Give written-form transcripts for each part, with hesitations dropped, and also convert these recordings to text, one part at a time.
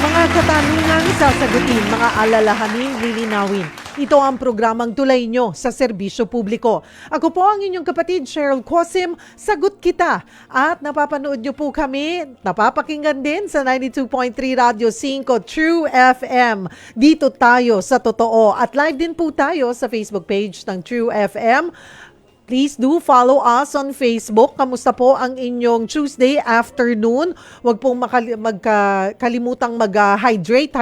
Mga katanungan sasagutin, mga alalahanin lilinawin. Ito ang programang tulay nyo sa serbisyo publiko. Ako po ang inyong kapatid, Cheryl Cosim, Sagot Kita. At napapanood nyo po kami, napapakinggan din sa 92.3 Radio 5 True FM. Dito tayo sa totoo. At live din po tayo sa Facebook page ng True FM. Please do follow us on Facebook. Kamusta po ang inyong Tuesday afternoon? Huwag pong kalimutang hydrate.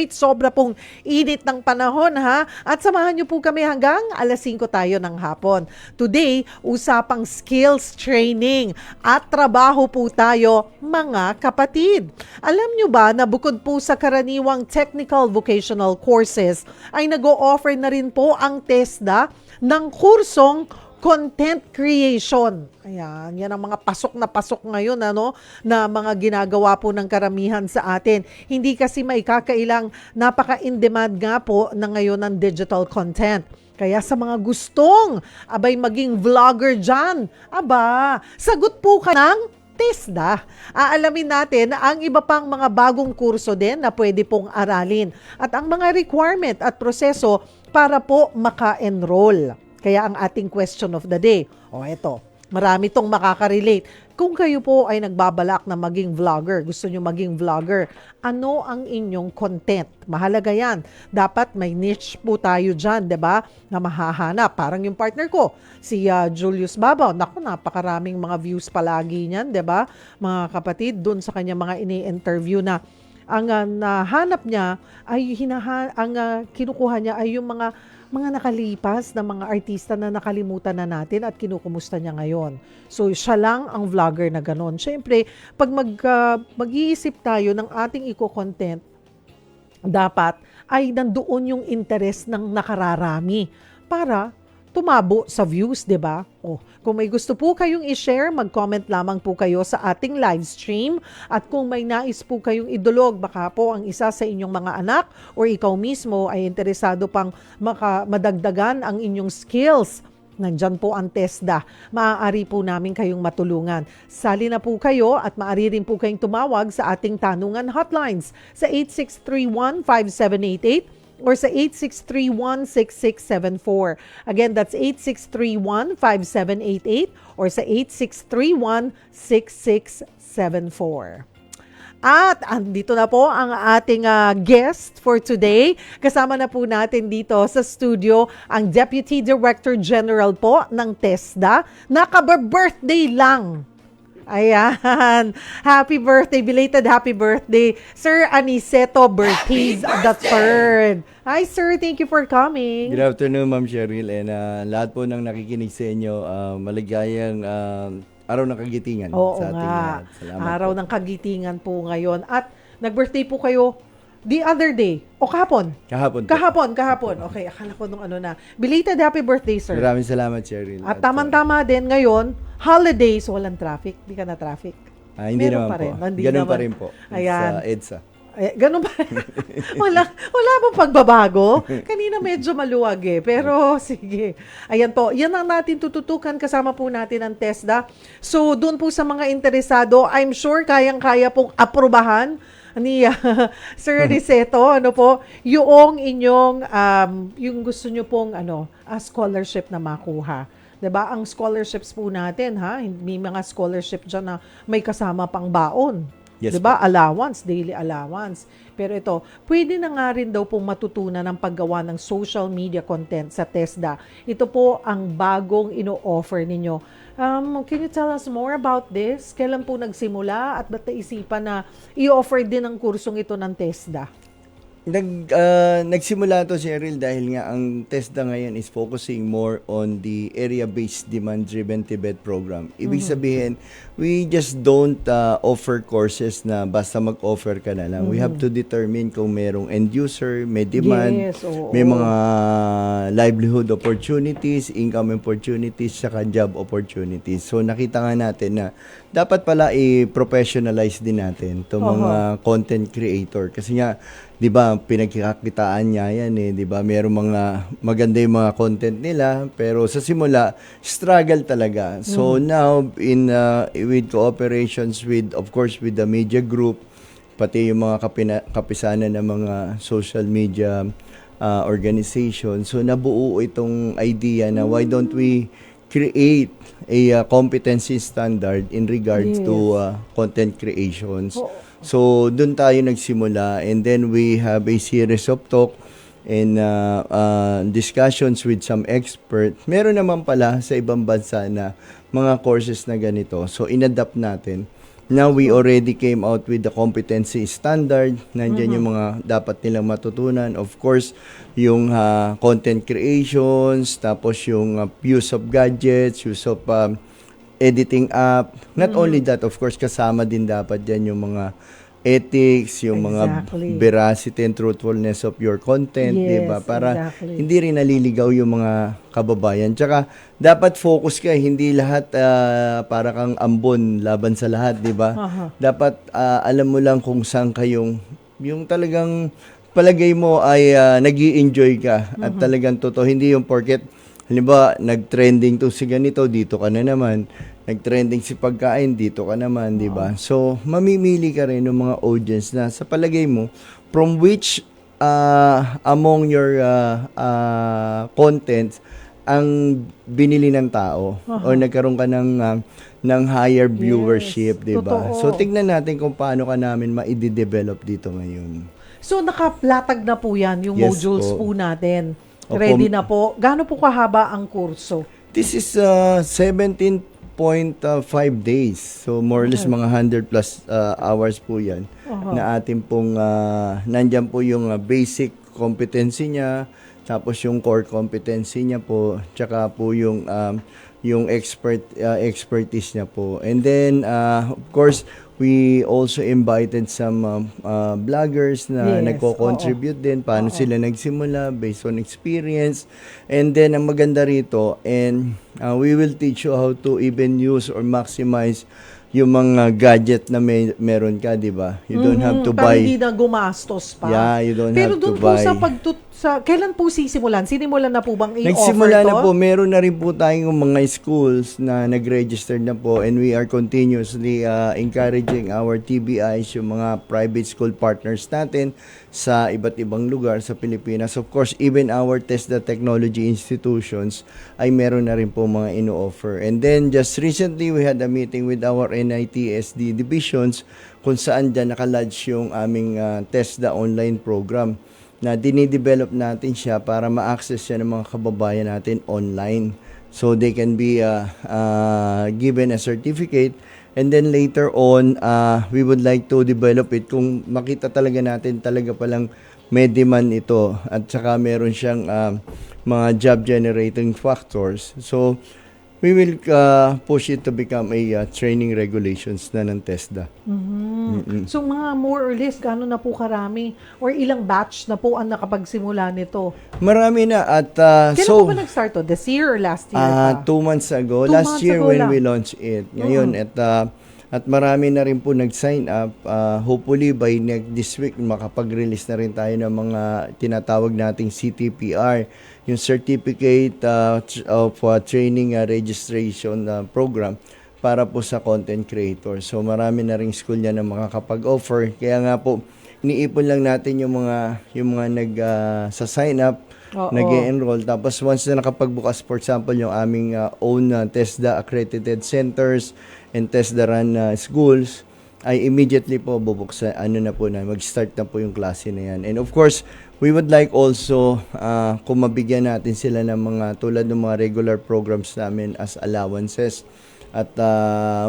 Sobra pong init ng panahon, ha? At samahan niyo po kami hanggang alas 5 tayo ng hapon. Today, usapang skills training at trabaho po tayo, mga kapatid. Alam niyo ba na bukod po sa karaniwang technical vocational courses, ay nag-o-offer na rin po ang TESDA ng kursong content creation. Ayan, yan ang mga pasok ngayon, na mga ginagawa po ng karamihan sa atin. Hindi kasi maikakailang napaka-in-demand nga po na ngayon ng digital content. Kaya sa mga gustong, maging vlogger dyan, sagot po ka ng TESDA. Aalamin natin ang iba pang mga bagong kurso din na pwede pong aralin at ang mga requirement at proseso para po maka-enroll. Kaya ang ating question of the day, eto, marami tong makaka-relate. Kung kayo po ay nagbabalak na maging vlogger, gusto nyo maging vlogger, ano ang inyong content? Mahalaga yan. Dapat may niche po tayo dyan, diba? Na mahahanap. Parang yung partner ko, si Julius Babaw. Naku, napakaraming mga views palagi niyan, diba? Mga kapatid, dun sa kanya mga ini-interview na ang nahanap niya ay kinukuha niya ay yung mga nakalipas na mga artista na nakalimutan na natin at kinukumusta niya ngayon. So, siya lang ang vlogger na ganon. Siyempre, pag mag-iisip tayo ng ating eco-content, dapat ay nandoon yung interest ng nakararami para tumabo sa views, di ba? Kung may gusto po kayong i-share, mag-comment lamang po kayo sa ating live stream. At kung may nais po kayong idulog, baka po ang isa sa inyong mga anak o ikaw mismo ay interesado pang madagdagan ang inyong skills, nandyan po ang TESDA. Maaari po namin kayong matulungan. Sali na po kayo at maaari rin po kayong tumawag sa ating tanungan hotlines sa 8631-5788 or sa 8631-6674. Again, that's 8631-5788 or sa 8631-6674. At andito na po ang ating guest for today. Kasama na po natin dito sa studio ang Deputy Director General po ng TESDA. Naka-birthday lang. Ayan. Happy birthday, belated happy birthday, Sir Aniceto Bertiz III. Hi, sir. Thank you for coming. Good afternoon, Ma'am Cheryl. And lahat po ng nakikinig sa inyo, maligayang araw ng kagitingan sa ating lahat. Salamat araw po. ng kagitingan po ngayon. At nag-birthday po kayo the other day. O kahapon? Kahapon. Okay, akala ko nung na. Belated happy birthday, sir. Maraming salamat, Cheryl. At tamang-tama din ngayon, holidays, walang traffic. Di ka na traffic. Hindi Meron naman pa rin. po. Hindi Ganun naman. pa rin po. Ayan. Sa EDSA. Ganun pa rin. wala bang pagbabago? Kanina medyo maluwag pero sige. Ayan po, yan ang natin tututukan, kasama po natin ang TESDA. So, doon po sa mga interesado, I'm sure kayang-kaya pong aprubahan ni Sir Riceto, yung inyong, yung gusto nyo pong, scholarship na makuha. Diba? Ang scholarships po natin, may mga scholarship dyan na may kasama pang baon. Yes, diba? Allowance, daily allowance. Pero ito, pwede na nga rin daw pong matutunan ng paggawa ng social media content sa TESDA. Ito po ang bagong ino-offer ninyo. Can you tell us more about this? Kailan po nagsimula at ba't naisipan na i-offer din ang kursong ito ng TESDA? Nagsimula to, Cheryl, dahil nga ang TESDA ngayon is focusing more on the area-based demand-driven TVET program. Ibig sabihin, we just don't offer courses na basta mag-offer ka na lang. We have to determine kung merong end user, may demand, may mga livelihood opportunities, income opportunities, saka job opportunities. So nakita nga natin na dapat pala i-professionalize din natin itong mga content creator. Kasi nga, di ba, pinagkakakitaan niya yan 'di ba? Merong mga maganda yung mga content nila, pero sa simula struggle talaga. So now with cooperations with, of course, with the media group, pati yung mga kapisanan ng mga social media organization. So nabuo itong idea na why don't we create a competency standard in regards to content creations. Oo. So doon tayo nagsimula, and then we have a series of talk and discussions with some expert. Meron naman pala sa ibang bansa na mga courses na ganito. So inadapt natin. Now we already came out with the competency standard. Nandiyan yung mga dapat nilang matutunan. Of course, yung content creations, tapos yung use of gadgets, use of editing app. Not only that, of course, kasama din dapat dyan yung mga ethics, yung mga veracity and truthfulness of your content, Yes, 'di ba? Para exactly. hindi rin naliligaw yung mga kababayan. Tsaka dapat focus ka, hindi lahat para kang ambon laban sa lahat, 'di ba? Dapat alam mo lang kung saan kayong yung talagang palagay mo ay nag-i-enjoy ka at talagang totoo, hindi yung porket halimbawa nag-trending to si ganito, dito ka na naman. Nag-trending si pagkain, dito ka naman, di ba? So, mamimili ka rin ng mga audience na sa palagay mo, from which among your content ang binili ng tao or nagkaroon ka ng higher viewership, di ba? Totoo. So, tignan natin kung paano ka namin ma-develop dito ngayon. So nakaplatag na po yan, yung Yes modules po. po natin. Opo. Ready na po. Gaano po kahaba ang kurso? This is 17.5 days. So more or less mga 100 plus hours po 'yan na atin pong nandiyan po yung basic competency niya, tapos yung core competency niya po, tsaka po yung expertise niya po. And then of course, we also invited some vloggers na Yes, nagko-contribute din paano sila nagsimula based on experience. And then ang maganda rito, and we will teach you how to even use or maximize yung mga gadget na meron ka, di ba? You don't have to Para buy. hindi na gumastos pa. Yeah, you don't Pero have to doon po buy. kailan po sisimulan? Sinimulan na po bang i-offer Nagsimula to? na po, meron na rin po tayong mga schools na nag-register na po, and we are continuously encouraging our TBIs, yung mga private school partners natin sa iba't ibang lugar sa Pilipinas. Of course, even our TESDA technology institutions ay meron na rin po mga ino-offer. And then just recently, we had a meeting with our NITSD divisions kung saan dyan nakalodge yung aming TESDA online program na dinidevelop natin siya para ma-access siya ng mga kababayan natin online. So they can be given a certificate, and then later on, we would like to develop it kung makita talaga natin talaga palang may demand ito at saka meron siyang mga job generating factors. So we will push it to become a training regulations na ng TESDA. So mga more or less, gaano na po karami? Or ilang batch na po ang nakapagsimula nito? Marami na at Kailan po ba nag-start to? This year or last year pa? 2 months ago. 2 Last months year ago when lang. we launched it. Ngayon, at marami na rin po nag-sign up. Hopefully by this week, makapag-release na rin tayo ng mga tinatawag nating CTPR, yung Certificate of Training Registration Program para po sa content creator. So marami na ring school niya na makakapag-offer. Kaya nga po, iniipon lang natin yung mga sa sign up, nag-enroll. Tapos once na nakapagbukas, for example, yung aming own TESDA accredited centers and TESDA run schools, ay immediately po bubuksan, mag-start na po yung klase na yan. And of course, we would like also kung mabigyan natin sila ng mga tulad ng mga regular programs namin as allowances. At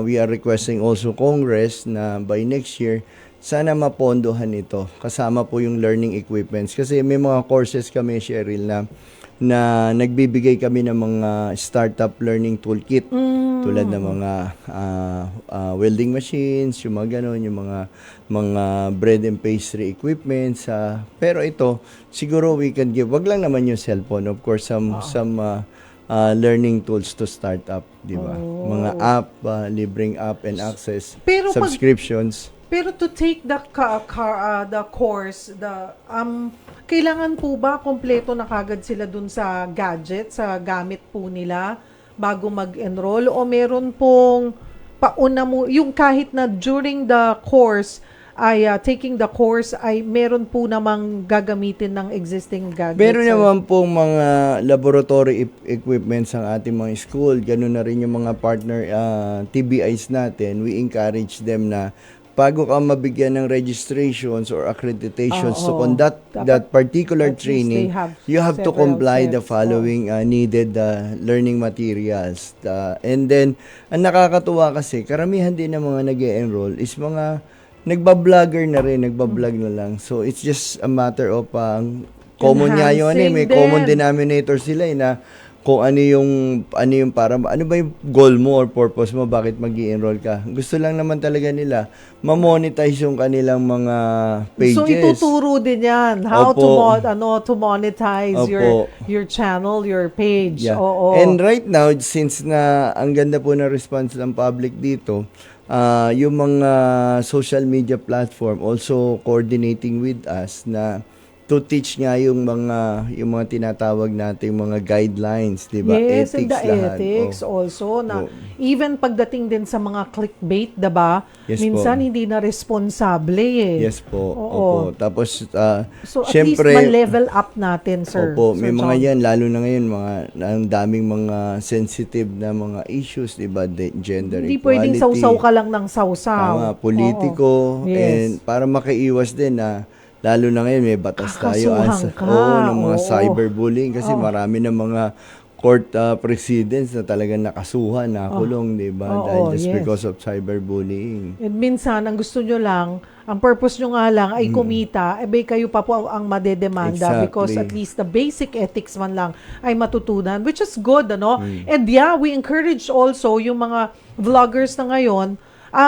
we are requesting also Congress na by next year, sana mapondohan ito. Kasama po yung learning equipments. Kasi may mga courses kami, Cheryl, na nagbibigay kami ng mga startup learning toolkit. Tulad ng mga welding machines, yung mga ganon, yung mga bread and pastry equipments. Pero ito, siguro we can give, wag lang naman yung cellphone. Of course, some learning tools to start up, di ba? Mga app, libreng app and access, Pero subscriptions. Pero to take the course, kailangan po ba kompleto na kagad sila dun sa gadget, sa gamit po nila bago mag-enroll, o meron pong pauna mo yung kahit na during the course ay taking the course ay meron po namang gagamitin ng existing gadgets? Meron sir? naman pong mga laboratory equipments ang ating mga school. Ganun na rin yung mga partner TBIs natin. We encourage them na bago ka mabigyan ng registrations or accreditations to Oo. conduct Dapat that particular at least training, they have you have to several comply the sets. following needed learning materials. And then, ang nakakatuwa kasi, karamihan din ng mga nag-e-enroll is mga nagbablogger na rin, nagbablog na lang. So, it's just a matter of common nga yun may Enhancing common din. denominator sila na kung ano yung para ano ba yung goal mo or purpose mo, bakit mag-i-enroll ka. Gusto lang naman talaga nila ma-monetize yung kanilang mga pages. So ituturo din 'yan how Opo. to monetize Opo. your channel, your page. Yeah. Oo. And right now, since na ang ganda po ng response ng public dito, yung mga social media platform also coordinating with us na to teach nga yung mga tinatawag nating mga guidelines, 'di ba? Yes, and the lahat. ethics Oh. also na Oh. even pagdating din sa mga clickbait, 'di ba? Yes Minsan po. hindi na responsable eh. Yes po. Oo. Opo. Tapos So at syempre, least ma-level up natin, sir. opo, Sir may mga John. yan lalo na ngayon ang daming mga sensitive na mga issues, 'di ba? Gender Hindi equality. pwedeng sausaw ka lang ng sausaw. Tama, politiko, Oo. Yes. and para makaiwas din na lalo na ngayon may batas tayo Kakasuhan ka. ng mga Oo. cyberbullying kasi marami ng mga court presidents na talagang nakasuhan, nakulong, 'di ba? Oo, Dahil just yes. because of cyberbullying. And minsan, ang gusto nyo lang, ang purpose nyo nga lang ay kumita, kayo pa po ang madedemanda because Exactly. at least the basic ethics man lang ay matutunan, which is good, ano? And yeah, we encourage also yung mga vloggers na ngayon,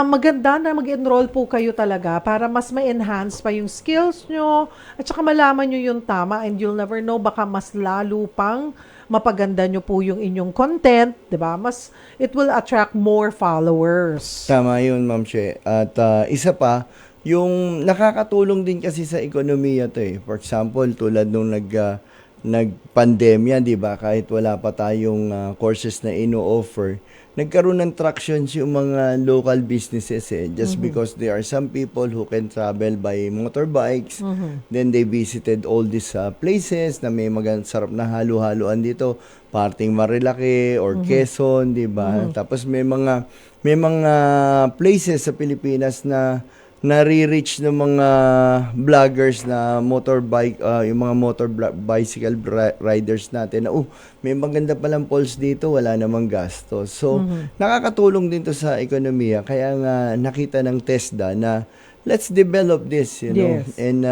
maganda na mag-enroll po kayo talaga para mas ma-enhance pa yung skills nyo at saka malaman nyo yung tama and you'll never know, baka mas lalo pang mapaganda nyo po yung inyong content, di ba? Mas, it will attract more followers. Tama 'yun, Ma'am Che. At isa pa, yung nakakatulong din kasi sa ekonomiya 'to eh. For example, tulad nung nagpandemya, 'di ba? Kahit wala pa tayong courses na ino-offer, nagkaroon ng traction yung mga local businesses eh, just because there are some people who can travel by motorbikes. Then they visited all these places na may sarap na halo-haloan dito, parting Marilake or Quezon, 'di ba? Tapos may mga places sa Pilipinas na nare-reach ng mga vloggers na motorbike, yung mga bicycle riders natin na, may maganda palang falls dito, wala namang gastos. So, nakakatulong din to sa ekonomiya. Kaya nga, nakita ng TESDA na let's develop this, Yes. and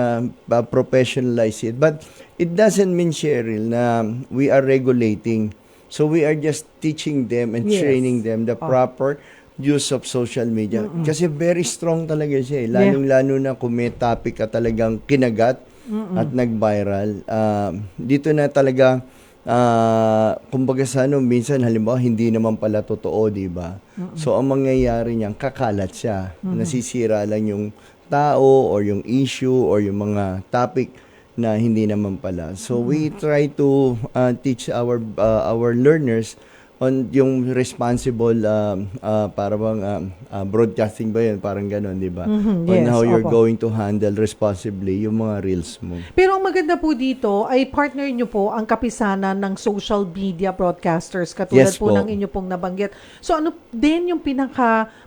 professionalize it. But it doesn't mean, Cheryl, na we are regulating. So, we are just teaching them and Yes. training them the proper use of social media. Kasi very strong talaga siya eh. Lalong-lalo na kung may topic ka talagang kinagat at nag-viral. Dito na talaga, kumbaga sa minsan halimbawa hindi naman pala totoo, di ba? So ang mangyayari niyan, kakalat siya. Nasisira lang yung tao or yung issue or yung mga topic na hindi naman pala. So we try to teach our learners on yung responsible para bang broadcasting ba yun, parang gano'n, di ba? On Yes, how you're opo. going to handle responsibly yung mga reels mo. Pero ang maganda po dito ay partner nyo po ang kapisanan ng social media broadcasters katulad Yes po po. ng inyo pong nabanggit. So ano din yung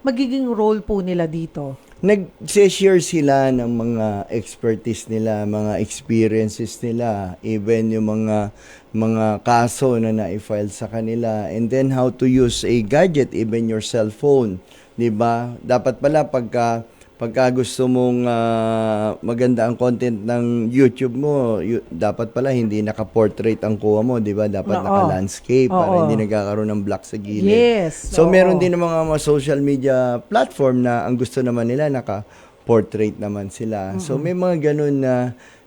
magiging role po nila dito? Nag-share sila ng mga expertise nila, mga experiences nila, even yung mga kaso na na-file sa kanila, and then how to use a gadget, even your cellphone, 'di ba? Dapat pala pagka gusto mong maganda ang content ng YouTube mo, dapat pala hindi naka-portrait ang kuha mo, 'di ba? Dapat Oo. naka-landscape para Oo. hindi nagkakaroon ng black sa gilid. Yes. So oo. meron din ng mga social media platform na ang gusto naman nila naka-portrait naman sila. So may mga ganun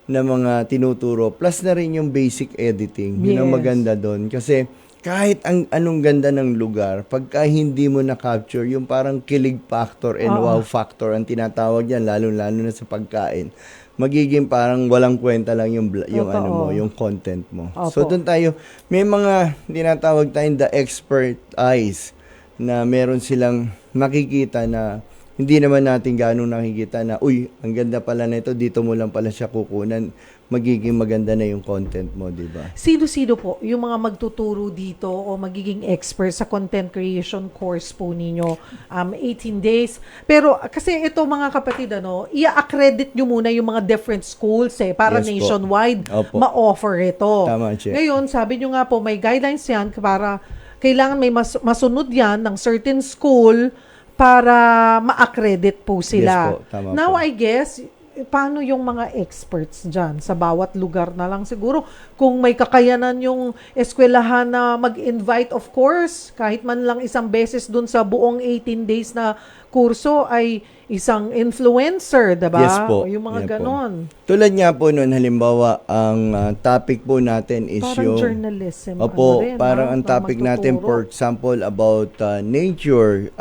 na mga tinuturo. Plus na rin yung basic editing. Yun ang Yes. maganda doon. Kasi kahit anong ganda ng lugar, pagka hindi mo na-capture, yung parang kilig factor and wow factor ang tinatawag yan, lalo-lalo na sa pagkain, magiging parang walang kwenta lang yung Totoo. yung content mo. Opo. So doon tayo, may mga tinatawag tayong the expert eyes na meron silang makikita na hindi naman natin ganong nakikita na, uy, ang ganda pala nito, dito mo lang pala siya kukunan, magiging maganda na yung content mo, di ba? Sino-sino po yung mga magtuturo dito o magiging expert sa content creation course po ninyo? 18 days. Pero kasi ito mga kapatid, i-accredit nyo muna yung mga different schools para Yes po. nationwide Opo. ma-offer ito. Tama, Che. Ngayon, sabi nyo nga po, may guidelines yan para kailangan may masunod yan ng certain school para ma-accredit po sila. Yes po, tama Now, po. I guess, paano yung mga experts dyan sa bawat lugar na lang siguro kung may kakayanan yung eskwelahan na mag-invite, of course, kahit man lang isang beses dun sa buong 18 days na kurso ay isang influencer, diba? Yes po. O yung mga Yan po. ganon. Tulad nga po nun, halimbawa, ang topic po natin is Parang yung... journalism. Opo, rin, parang ang na topic natin, magtuturo. for example, about nature,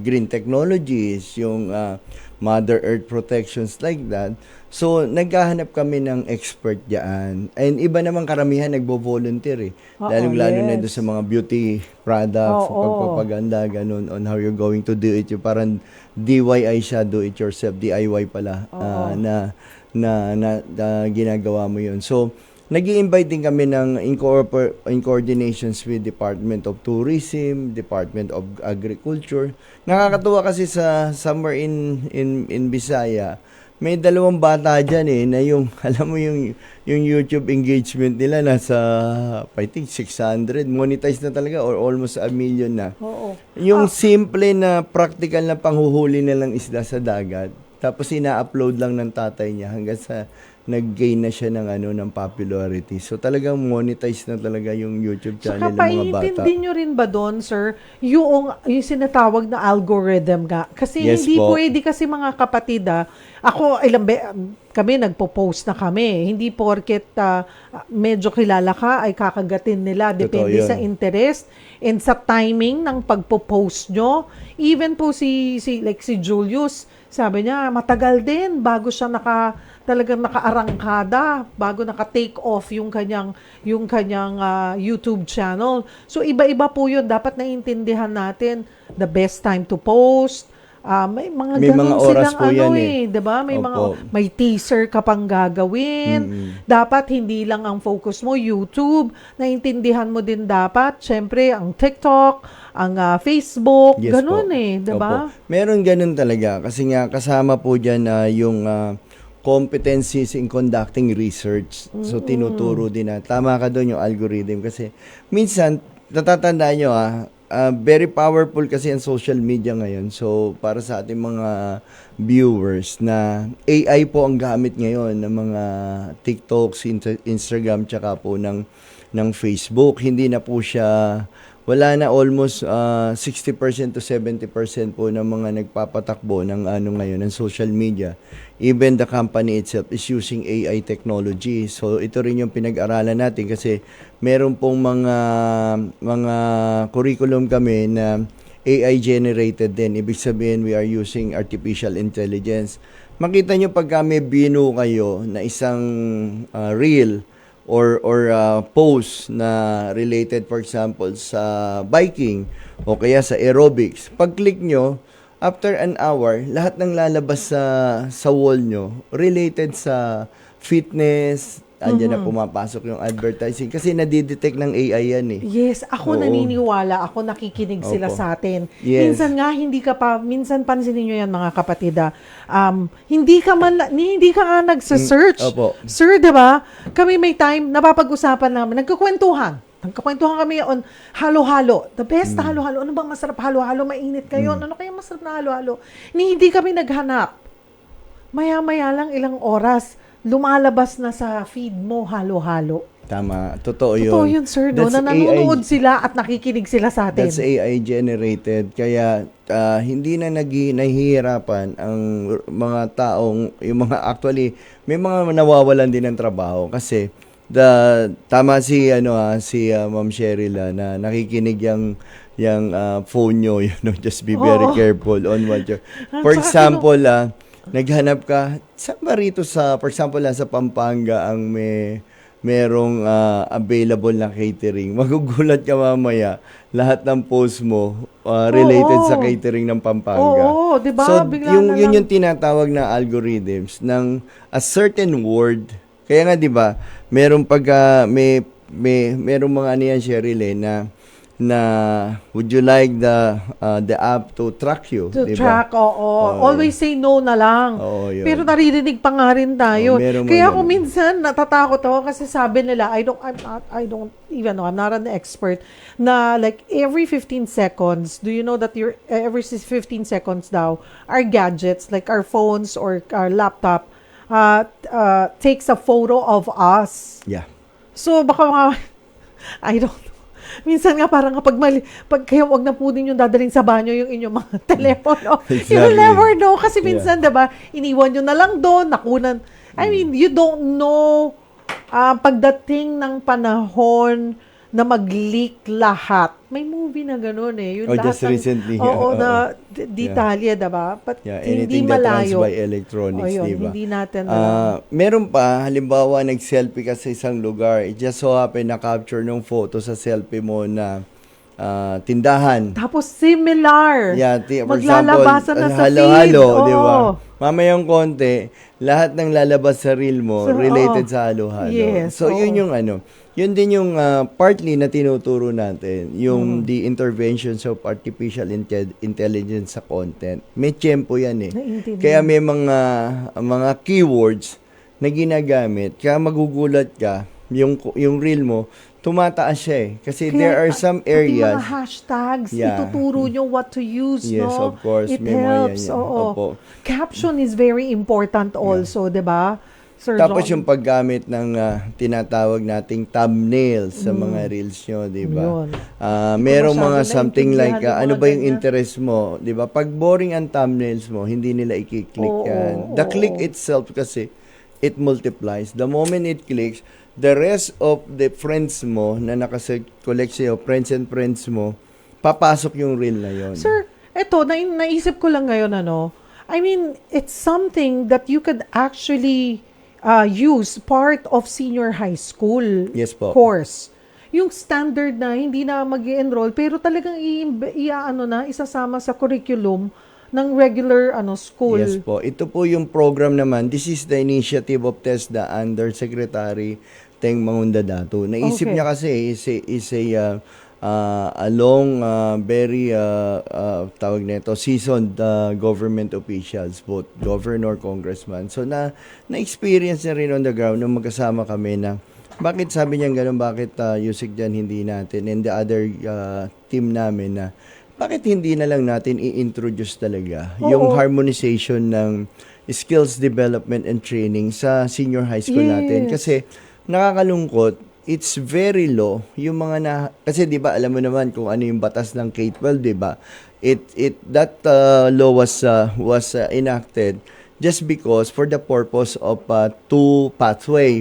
green technologies, yung Mother Earth protections like that. So, naghahanap kami ng expert diyan. And iba naman karamihan nagbo-volunteer eh. Oo, Lalong-lalo na yes. doon sa mga beauty products, Oo. pagpapaganda, ganun, on how you're going to do it. Yung parang DIY siya, do it yourself, DIY pala, Oo. na ginagawa mo yun. So, nag-i-invite din kami in coordinations with Department of Tourism, Department of Agriculture. Nakakatuwa kasi sa somewhere in Bisaya, may dalawang bata diyan na yung alam mo yung YouTube engagement nila nasa I think 600 monetized na talaga or almost 1 million na. Oo. Yung simple na practical na panghuhuli na lang isda sa dagat, tapos ina-upload lang ng tatay niya hanggang sa nag-gain na siya ng popularity. So talagang monetize na talaga yung YouTube channel ng mga bata. Saka paiintindi nyo rin ba doon, sir, yung sinatawag na algorithm nga? Kasi Yes hindi po. pwede kasi mga kapatid, ako kami nagpo-post na kami. Hindi porket medyo kilala ka ay kakagatin nila. Depende Totoo yun. sa interest and sa timing ng pagpo-post nyo. Even po si Julius, sabi niya, matagal din bago siya talagang nakaarangkada, bago naka-take off yung kanyang YouTube channel. So iba-iba po 'yun, dapat naiintindihan natin the best time to post. May mga May ganun mga oras silang po yan eh. 'di ba? Opo. May teaser ka pang gagawin. Dapat hindi lang ang focus mo YouTube, naiintindihan mo din dapat syempre ang TikTok, ang Facebook, Yes ganun po. 'di ba? Opo. Meron ganun talaga kasi nga kasama po diyan yung competencies in conducting research. So tinuturo din na tama ka doon yung algorithm kasi minsan natatandaan nyo very powerful kasi ang social media ngayon. So para sa ating mga viewers na AI po ang gamit ngayon ng mga TikToks, Instagram tsaka po ng Facebook. Hindi na po siya wala na almost 60% to 70% po ng mga nagpapatakbo ng ngayon ng social media. Even the company itself is using AI technology. So ito rin yung pinag-aralan natin kasi meron pong mga curriculum kami na AI generated din. Ibig sabihin we are using artificial intelligence. Makita nyo pag may bino kayo na isang reel or post na related for example sa biking o kaya sa aerobics. Pag-click nyo, after an hour, lahat ng lalabas sa wall nyo related sa fitness, andyan na pumapasok yung advertising kasi nadidetect ng AI yan eh. Yes, ako Oo. naniniwala, ako nakikinig sila Opo. sa atin. Yes. Minsan nga minsan pansinin niyo yan mga kapatid, hindi ka nga nagse-search. Opo. Sir, 'di ba? Kami may time napapag-usapan namin, nagkukwentuhan kami on halo-halo. The best halo-halo. Ano bang masarap halo-halo? Mainit kayo. Ano kaya masarap na halo-halo? Hindi kami naghanap. Maya-maya lang ilang oras, lumalabas na sa feed mo halo-halo. Tama, totoo yun. Totoo yun, sir. No? That's Na nanonood sila at nakikinig sila sa atin. That's AI generated. Kaya hindi na nahihirapan ang mga taong, yung mga actually, may mga nawawalan din ng trabaho kasi tama si Ma'am Cheryl na nakikinig yung phone nyo, just be very careful on what you. For example, naghanap ka, saan ba rito for example, sa Pampanga ang may merong available na catering. Magugulat ka mamaya, lahat ng post mo related Oo. sa catering ng Pampanga. Oo, di ba? So, Bigla na yun lang. yung tinatawag na algorithms ng a certain word. Kaya nga, di ba, merong merong mga ano yan, Cheryl, na would you like the app to track you, To di ba? track, oo. Always say no na lang. Oo, yun. Pero naririnig pa nga rin tayo. Oo, meron Kaya mga ako ganun. minsan natatakot ako kasi sabi nila, I don't even know, I'm not an expert, na like every 15 seconds, do you know that every 15 seconds daw, our gadgets, like our phones or our laptop, takes a photo of us. Yeah. So baka mga, I don't know. Minsan nga parang pag kaya wag na po din yung dadalhin sa banyo yung inyong mga telepono. Exactly. You'll never know kasi minsan, 'di ba, iniwan nyo na lang doon, nakunan. I mean, you don't know pagdating ng panahon na mag-leak lahat. May movie na gano'n eh. Yung Oh, lahat just recently. Oo, Oo. na detalye, 'di ba? But Yeah, hindi anything that runs malayo. by electronics, Yun, di ba? hindi natin alam. Meron pa, halimbawa, nag-selfie ka sa isang lugar. It just so happen na capture ng photo sa selfie mo na tindahan. Tapos similar. Yeah, for example, Maglalabasan na sa feed. halo-halo, di ba? Oo. Mamayang konti, lahat ng lalabas sa reel mo So, related oo. sa halo-halo. Yes, So, yun oo. yung yun din yung partly na tinuturo natin, yung the interventions of artificial intelligence sa content. May tiyempo yan eh. Naiintindihan. Kaya may mga keywords na ginagamit, kaya magugulat ka, yung reel mo, tumataas siya eh. Kasi Kaya, there are some pati areas. mga hashtags, Yeah. ituturo nyo what to use, Yes, no? of course. It May mga yan helps, yan. oo. Opo. Caption is very important also, di ba? Sir Tapos John? yung paggamit ng tinatawag nating thumbnails sa mga reels nyo, di ba? Yun. Merong masyado mga something like, naintindihan yung ano mga ba yung ganyan. interest mo? Di ba? Pag boring ang thumbnails mo, hindi nila i-click Oo, yan. The oo. click itself kasi, it multiplies. The moment it clicks, the rest of the friends mo na nakaselect sa'yo, friends and friends mo, papasok yung reel na yon. Sir, eto, naisip ko lang ngayon, I mean, it's something that you could actually use part of senior high school Yes po. course. Yung standard na hindi na mag-enroll pero talagang isasama sa curriculum ng regular school. Yes po. Ito po yung program naman. This is the initiative of TESDA under Secretary Teng Mangundadato. Naisip Okay. niya kasi is a long, very, tawag nito, seasoned government officials, both governor, congressman. So, na-experience niya rin on the ground nung magkasama kami na bakit sabi niya gano'n, bakit Yusik dyan hindi natin and the other team namin na bakit hindi na lang natin i-introduce talaga yung Oo. harmonization ng skills development and training sa senior high school natin. Yes. Kasi nakakalungkot, it's very low yung mga kasi 'di ba alam mo naman kung ano yung batas ng K-12, 'di ba? That law was enacted just because for the purpose of two pathway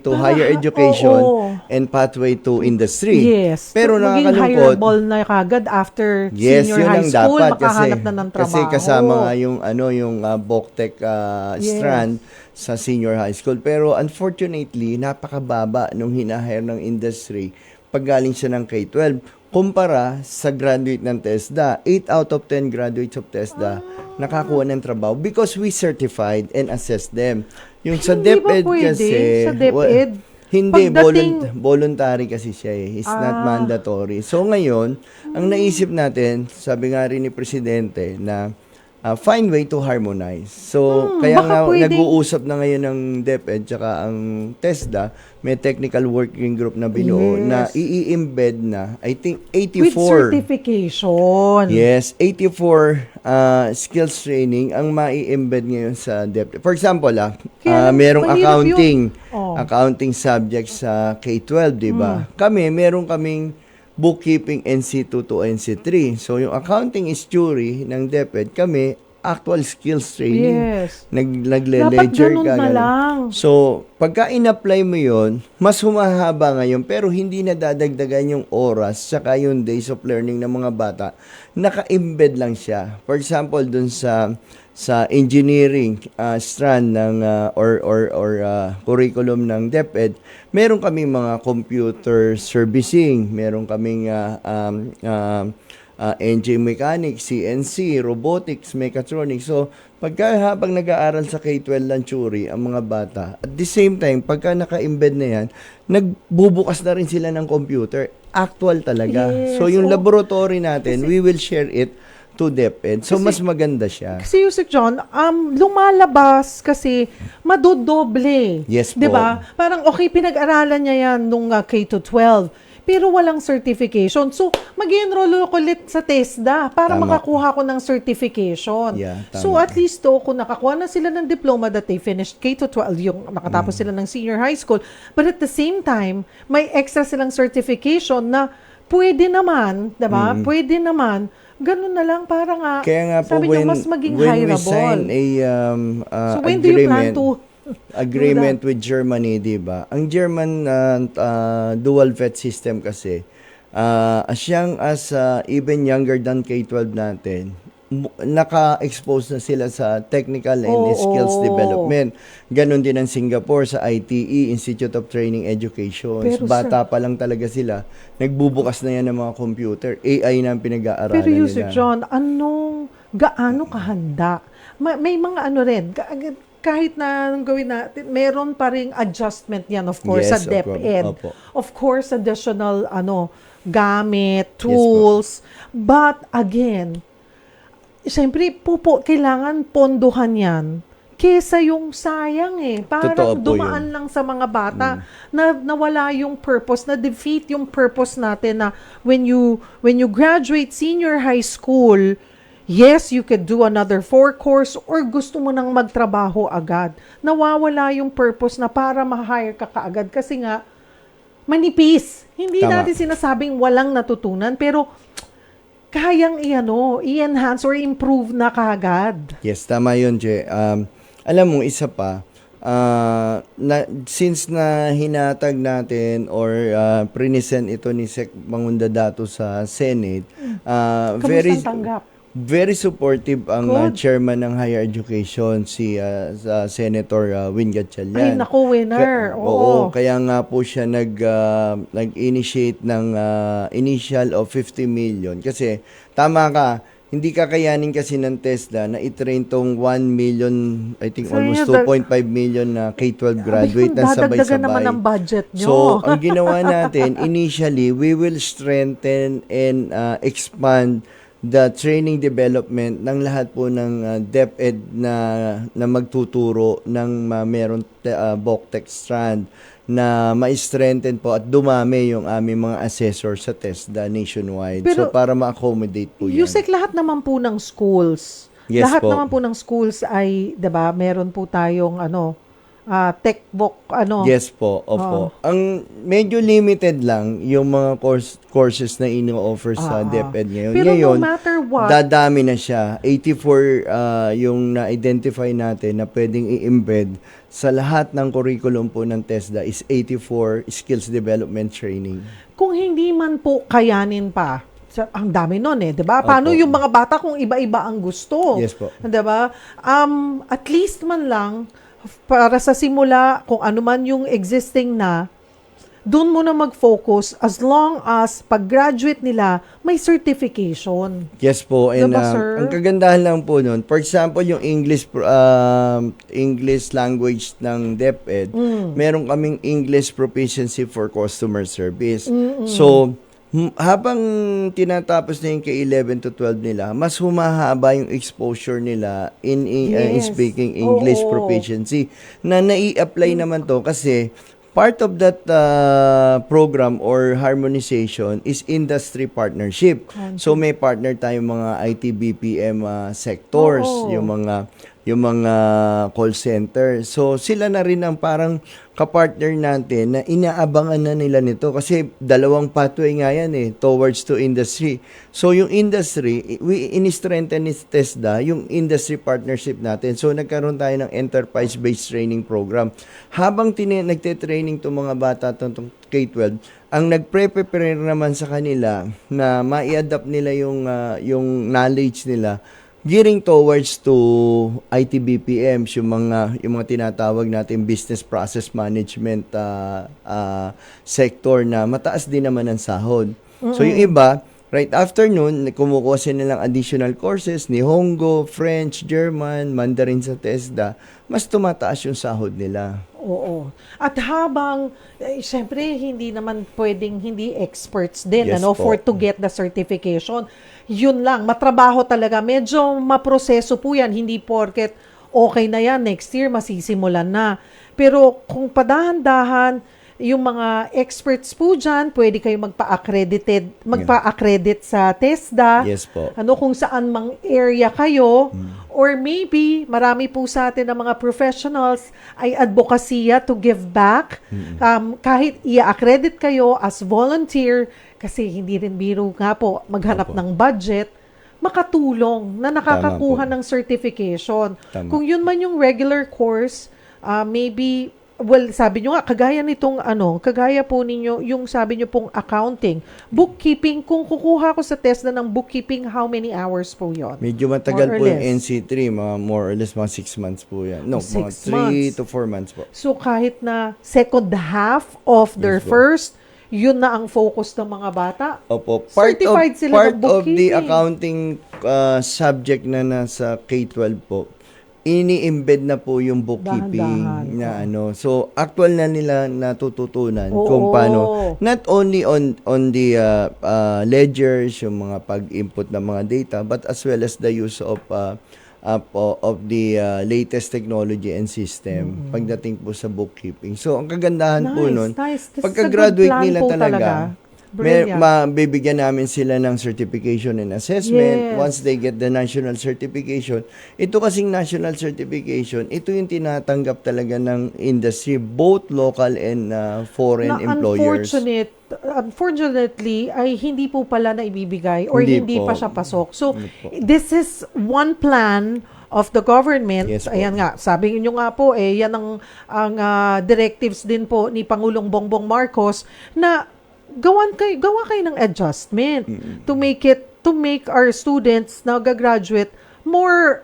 to higher education oo. and pathway to industry. Yes. Pero maging nakakalungkot. hireable na kagad after Yes, senior yun high ang school, dapat makahanap na ng trabaho. kasi kasama nga yung BOCTEC Yes. strand sa senior high school. Pero unfortunately, napakababa nung hinahire ng industry pag galing siya ng K-12. Kumpara sa graduate ng TESDA, 8 out of 10 graduates of TESDA nakakuha ng trabaho because we certified and assessed them. Yung sa Hindi ba DepEd pwede? kasi, Sa DepEd? hindi, Pagdating- voluntary kasi siya eh. It's not mandatory. So ngayon, ang naisip natin, sabi nga rin ni Presidente na find way to harmonize. So, kaya baka nga pwedeng- nag-uusap na ngayon ng DepEd tsaka ang TESDA, may technical working group na binuo Yes. na i-embed na, I think, With 84. certification. Yes, 84 skills training ang mai-embed ngayon sa DepEd. For example, Kaya merong mahirap accounting subjects sa K-12, di ba? Meron kaming bookkeeping NC2 to NC3. So, yung accounting is theory ng DepEd, kami, actual skills training. Yes. Nagle-ledger Dapat ganun ka. na ganun. lang. So, pagka in-apply mo yon, mas humahaba ngayon, pero hindi na dadagdagan yung oras saka yung days of learning ng mga bata. Naka-embed lang siya. For example, dun sa sa engineering strand ng curriculum ng DepEd, meron kaming mga computer servicing, meron kaming engine mechanics, CNC, robotics, mechatronics. So, habang nag-aaral sa K-12 Lanchuri ang mga bata, at the same time, pagka naka-embed na yan, nagbubukas na rin sila ng computer. Actual talaga. Yes. So, yung Oh, laboratory natin, we will share it to DepEd. So, mas maganda siya. Kasi Yusek John, lumalabas kasi madodoble. Yes 'Di po. ba? Parang okay, pinag-aralan niya yan nung K-12. Pero walang certification. So, mag-enroll ako ulit sa TESDA para Tama. makakuha ko ng certification. Yeah, tama. So, at least kung nakakuha na sila ng diploma that they finished K-12, yung nakatapos sila ng senior high school, but at the same time, may extra silang certification na pwede naman, 'di ba? Pwede naman. Ganun na lang para nga, Kaya nga po, sabi niyo, mas maging when we hireable. sign a So, when do you plan to agreement with Germany, di ba? Ang German dual vet system kasi, as young as even younger than K-12 natin, naka-expose na sila sa technical and Oo. skills development. Ganon din ang Singapore sa ITE, Institute of Training Education. Pero, Bata pa lang talaga sila, nagbubukas na yan ng mga computer. AI na ang pinag-aaralan Pero Yusek nila. John, gaano kahanda? May mga ano rin, kahit na anong gawin natin, meron pa ring adjustment yan, of course, sa Yes, DepEd. opo. Of course, additional gamit, tools. But again, siyempre, kailangan pondohan yan kesa yung sayang Totoo Parang po dumaan lang sa mga bata na nawala yung purpose, na defeat yung purpose natin na when you graduate senior high school, yes, you could do another 4 course or gusto mo nang magtrabaho agad. Nawawala yung purpose na para ma-hire ka kaagad kasi nga manipis. Hindi Tama. natin sinasabing walang natutunan, pero kayang i-enhance or improve na kaagad. Yes, tama yun, Je. Alam mo, isa pa, since na hinatag natin or present ito ni Sec. Mangundadato sa Senate, Kamusta ang tanggap? very supportive ang Good. chairman ng higher education, si Senator Win Ay, Gatchalian. naku, winner. Oo. Kaya nga po siya nag-initiate ng initial of 50 million. Kasi, tama ka, hindi kakayanin kasi ng TESDA na i-train tong 1 million, I think So, almost yun, 2.5 million na K-12 graduate na Dadagdagan sabay-sabay. naman ang budget nyo. So, ang ginawa natin, initially, we will strengthen and expand the training development ng lahat po ng DepEd na magtuturo ng meron BOCTEC strand na ma-strengthen po at dumami yung aming mga assessor sa TESDA nationwide. Pero, so, para ma-accommodate po yan. Yusek, lahat naman po ng schools, Yes lahat po. naman po ng schools ay, 'di ba, meron po tayong tech book, Yes po, opo. Ang medyo limited lang yung mga courses na ino-offer sa DepEd ngayon. Pero Ngayon, no matter what, dadami na siya. 84 yung na-identify natin na pwedeng i-embed sa lahat ng curriculum po ng TESDA is 84 skills development training. kung hindi man po kayanin pa, ang dami nun 'di ba? Paano Opo. yung mga bata kung iba-iba ang gusto? Yes po. 'Di ba? At least man lang para sa simula, kung ano man yung existing na, doon mo na mag-focus as long as pag-graduate nila, may certification. Yes po. And Diba, sir? ang kagandahan lang po nun, for example, yung English language ng DepEd, meron kaming English proficiency for customer service. So, habang tinatapos na yung K-11 to 12 nila, mas humahaba yung exposure nila in Yes. speaking English Oo. proficiency na nai-apply naman to kasi part of that program or harmonization is industry partnership. So may partner tayong mga IT BPM sectors, Oo. yung mga call center. So sila na rin ang parang kapartner natin na inaabangan na nila nito kasi dalawang pathway nga yan towards to industry. So yung industry, in-strengthen ni TESDA yung industry partnership natin. So nagkaroon tayo ng enterprise-based training program. Habang nagte-training itong mga bata itong K-12, ang nagpre-prepare naman sa kanila na ma-adapt nila yung knowledge nila gearing towards to IT BPMs, yung mga tinatawag natin business process management sector na mataas din naman ang sahod. So yung iba, right after nun, kumukuha sila ng additional courses, Nihongo, French, German, Mandarin sa TESDA, mas tumataas yung sahod nila. Oo. At habang, syempre, hindi naman pwedeng hindi experts din, Yes po. for to get the certification. Yun lang, matrabaho talaga. Medyo maproseso po yan, hindi porket okay na yan, next year masisimulan na. Pero kung padahan-dahan, yung mga experts po dyan, pwede kayo magpa-accredit sa TESDA. Yes po. Kung saan mang area kayo, or maybe, marami po sa atin ng mga professionals ay advokasya to give back. Kahit i-accredit kayo as volunteer, kasi hindi rin biro nga po maghanap Opo. ng budget, makatulong na nakakakuha Tama po. ng certification. Tama. Kung yun man yung regular course, maybe, well, sabi nyo nga, kagaya po ninyo, yung sabi nyo pong accounting, bookkeeping, kung kukuha ko sa TESDA ng bookkeeping, how many hours po yon? Medyo matagal More or po yung less. NC3, more or less mga 6 months po yan. No, mga 6 3 months. to 4 months po. So kahit na second half of their Yes po. first, yun na ang focus ng mga bata. Opo, Certified sila ng part of the bookkeeping. accounting subject na nasa K-12 po, ini-embed na po yung bookkeeping Dahan-dahan. na So, actual na nila natututunan Oo. kung paano, not only on the ledgers, yung mga pag-input ng mga data, but as well as the use of the latest technology and system pagdating po sa bookkeeping. So, ang kagandahan po nun, Nice. This is a good pagka-graduate plan nila po talaga, Brilliant. mabibigyan namin sila ng certification and assessment. Yes. Once they get the national certification, ito kasing national certification, ito yung tinatanggap talaga ng industry, both local and foreign employers. Unfortunately, ay hindi po pala na ibibigay or Hindi hindi po. pa siya pasok. So, Hindi po. this is one plan of the government. Yes po. Ayan nga, sabi niyo nga po, yan ang directives din po ni Pangulong Bongbong Marcos na gawa kayo ng adjustment to make our students na gagraduate more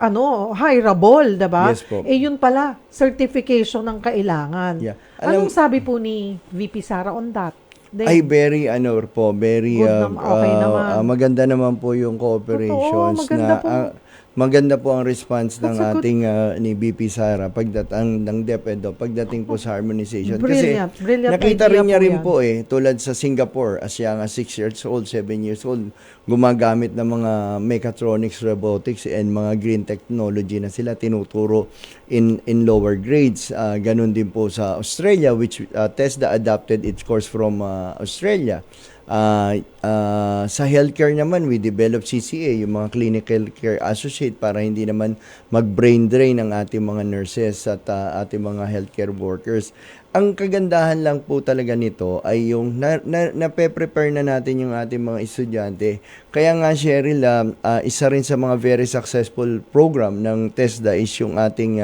hireable, diba? Yes po. Yun pala, certification ng kailangan. Yeah. Anong sabi po ni VP Sara on that? Ay, very very Good naman, okay naman. maganda naman po yung cooperations. Totoo, maganda po. Maganda po ang response ng That's a good- ating ni BP Sara pagdating ng DepEd pagdating po sa harmonization. Brilliant Nakita idea rin niya po rin yan. po tulad sa Singapore, as young as 6 years old, 7 years old, gumagamit ng mga mechatronics, robotics, and mga green technology na sila tinuturo in lower grades. Ganun din po sa Australia, which TESDA adopted its course from Australia. Sa healthcare naman, we develop CCA, yung mga clinical care associate, para hindi naman mag-brain drain ang ating mga nurses at ating mga healthcare workers. Ang kagandahan lang po talaga nito ay yung nape-prepare na natin yung ating mga estudyante. Kaya nga, Cheryl, isa rin sa mga very successful program ng TESDA is yung ating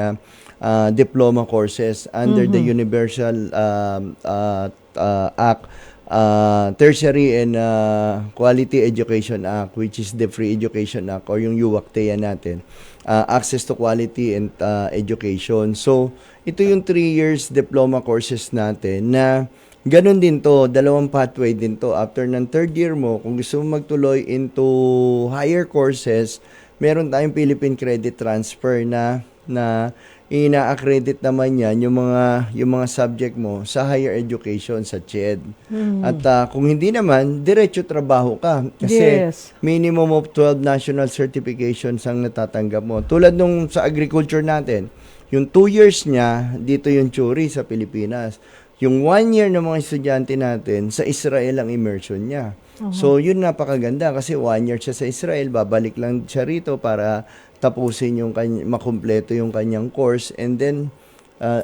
diploma courses under the Universal Act, Tertiary and Quality Education Act, which is the Free Education Act or yung UWACTEA natin, Access to Quality and Education. So, ito yung 3 years diploma courses natin na ganun din to, dalawang pathway din to. After ng third year mo, kung gusto mo magtuloy into higher courses, meron tayong Philippine Credit Transfer na ina-accredit naman yan yung mga subject mo sa higher education, sa CHED. At kung hindi naman, diretso trabaho ka. Kasi Yes. minimum of 12 national certifications ang natatanggap mo. Tulad nung sa agriculture natin, yung 2 years niya, dito yung theory sa Pilipinas. Yung 1 year ng mga estudyante natin, sa Israel ang immersion niya. So, yun napakaganda kasi 1 year siya sa Israel, babalik lang siya rito para tapusin makumpleto yung kanyang course, and then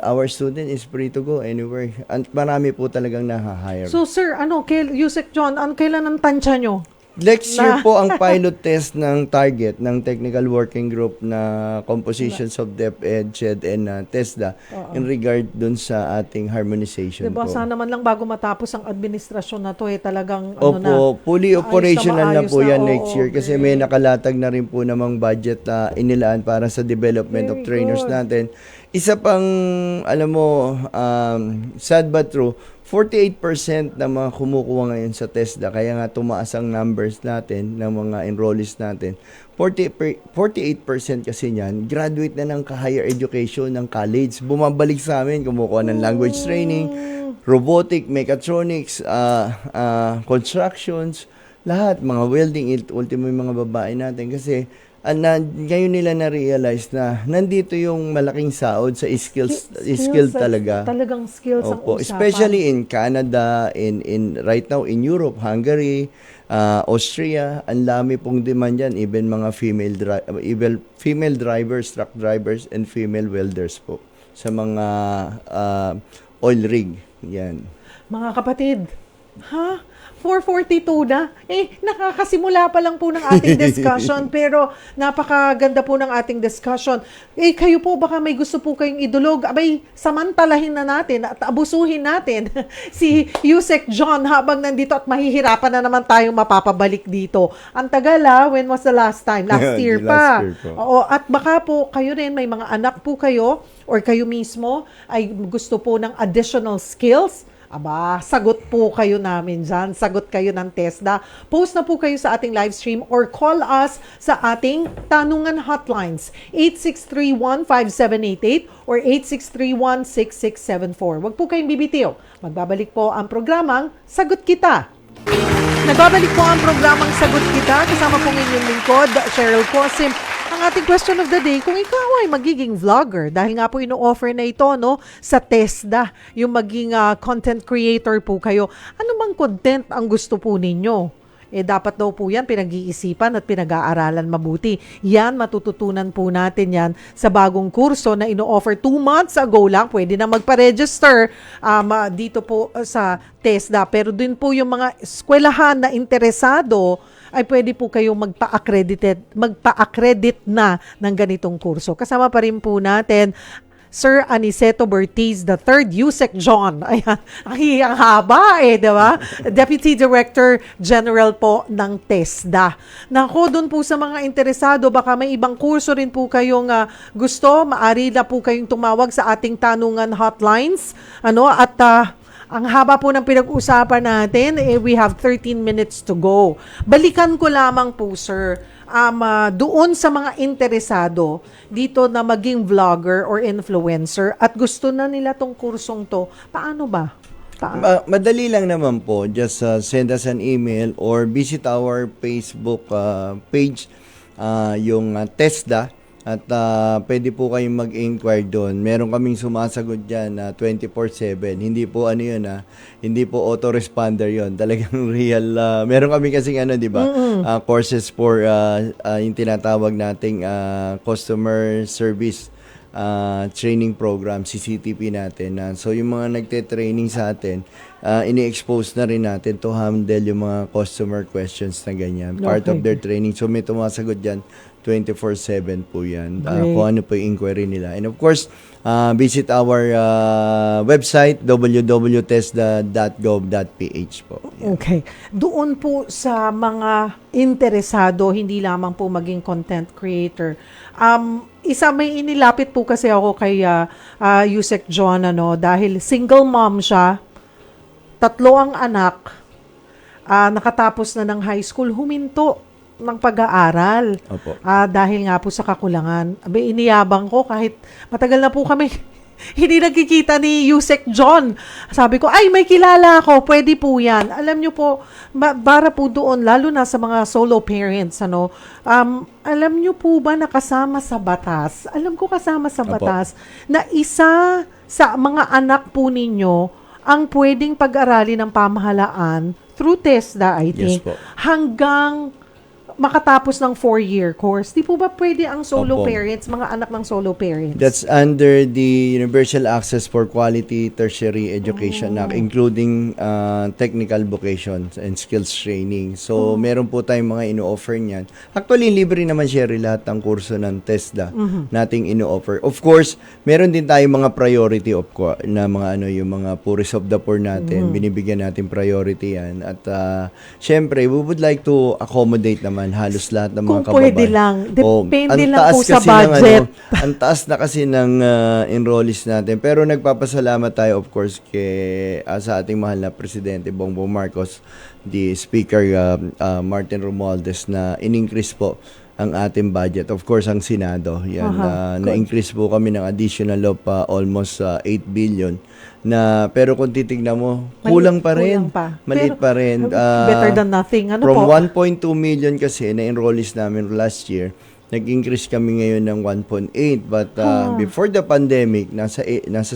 our student is free to go anywhere. And marami po talagang naha-hire. So, sir, Yusek John, kailan ang tansya nyo? Next year po ang pilot test ng target ng Technical Working Group na Compositions of DepEd, CHED, and TESDA in regard dun sa ating harmonization Diba, po. sana man lang bago matapos ang administrasyon na to, talagang Opo, fully operational na maayos po yan Oo, next year kasi may nakalatag na rin po namang budget na inilaan para sa development of Very trainers good. natin. Isa pang, alam mo, sad but true, 48% ng mga kumukuha ngayon sa TESDA, kaya nga tumaas ang numbers natin ng mga enrollees natin. 48% kasi niyan, graduate na ng higher education ng college. Bumabalik sa amin, kumukuha ng language training, robotic, mechatronics, constructions, lahat, mga welding, ultimo yung mga babae natin. Kasi ngayon nila na-realize na nandito yung malaking sahod sa skill talaga. Talagang skills ang Opo, usapan. especially in Canada, in right now in Europe, Hungary, Austria, ang dami pong demand yan, even mga female drivers, truck drivers, and female welders po sa mga oil rig. Yan. Mga kapatid, 4:42 na. Nakakasimula pa lang po ng ating discussion, pero napakaganda po ng ating discussion. Kayo po, baka may gusto po kayong idulog. Abay, samantalahin na natin at abusuhin natin si Yusek John habang nandito at mahihirapan na naman tayong mapapabalik dito. Ang tagal when was the last time? Last year pa. Last year po. Oo, at baka po kayo rin, may mga anak po kayo or kayo mismo ay gusto po ng additional skills. Aba, sagot po kayo namin dyan. Sagot kayo ng TESDA. Post na po kayo sa ating live stream or call us sa ating tanungan hotlines 8631-5788 or 8631-6674. Huwag po kayong bibitiw. Magbabalik po ang programang Sagot Kita. Nagbabalik po ang programang Sagot Kita. Kasama po inyong lingkod, Cheryl Cosim. Ang ating question of the day, kung ikaw ay magiging vlogger, dahil nga po ino-offer na ito sa TESDA, yung maging content creator po kayo, ano bang content ang gusto po ninyo? Dapat daw po yan pinag-iisipan at pinag-aaralan mabuti. Yan, matututunan po natin yan sa bagong kurso na ino-offer 2 months ago lang. Pwede na magpa-register dito po sa TESDA. Pero din po yung mga eskwelahan na interesado, ay pwede po kayong magpa-accredit na ng ganitong kurso. Kasama pa rin po natin Sir Aniceto Bertiz III, Yusek John. Ayan, ang haba di ba? Deputy Director General po ng TESDA. Nako, doon po sa mga interesado, baka may ibang kurso rin po kayong gusto, maaari na po kayong tumawag sa ating tanungan hotlines. Ang haba po ng pinag-usapan natin, we have 13 minutes to go. Balikan ko lamang po, sir, doon sa mga interesado dito na maging vlogger or influencer at gusto na nila tong kursong to, paano ba? Madali lang naman po. Just send us an email or visit our Facebook page, yung TESDA. At pwede po kayong mag-inquire doon. Meron kaming sumasagot dyan 24/7. Hindi po hindi po autoresponder yon. Talagang real. Meron kami kasing di ba? Courses for yung tinatawag nating customer service training program, CCTP natin. So yung mga nagte-training sa atin, ini-expose na rin natin to handle yung mga customer questions na ganyan. Part of their training. So may tumasagot dyan 24/7 po yan. Kung ano po yung inquiry nila. And of course, visit our website, www.tesda.gov.ph po. Yan. Okay. Doon po sa mga interesado, hindi lamang po maging content creator. May inilapit po kasi ako kay Yusek John, dahil single mom siya, 3 ang anak, nakatapos na ng high school, huminto ng pag-aaral. Opo. Dahil nga po sa kakulangan. Iniyabang ko kahit matagal na po kami hindi nagkikita ni Yusek John. Sabi ko, may kilala ako, pwede po yan. Alam nyo po, para po doon, lalo na sa mga solo parents, alam nyo po ba na kasama sa batas? Alam ko kasama sa batas na isa sa mga anak po ninyo ang pwedeng pag-aralin ng pamahalaan through TESDA, I think, Yes po. hanggang makatapos ng 4-year course, di po ba pwede ang solo Opo. parents, mga anak ng solo parents? That's under the Universal Access for Quality Tertiary Education Act, including technical vocations and skills training. So, meron po tayong mga ino-offer niyan. Actually, libre naman, Sherry, lahat ng kurso ng TESDA nating ino-offer. Of course, meron din tayong mga priority na mga yung mga poorest of the poor natin. Binibigyan natin priority yan. At syempre, we would like to accommodate naman halos lahat ng mga Kung kababayan. pwede lang. Depende Ang lang taas po sa kasi ng budget. ang taas na kasi ng enrollees natin. Pero nagpapasalamat tayo, of course, sa ating mahal na Presidente Bongbong Marcos, the Speaker Martin Romualdez, na in-increase po ang ating budget. Of course, ang Senado. Yan, na-increase po kami ng additional of almost 8 billion. Pero kung titignan mo, kulang pa rin. Maliit pa rin. Better than nothing. Ano From po? 1.2 million kasi na enrollees namin last year, nag-increase kami ngayon ng 1.8. But before the pandemic, nasa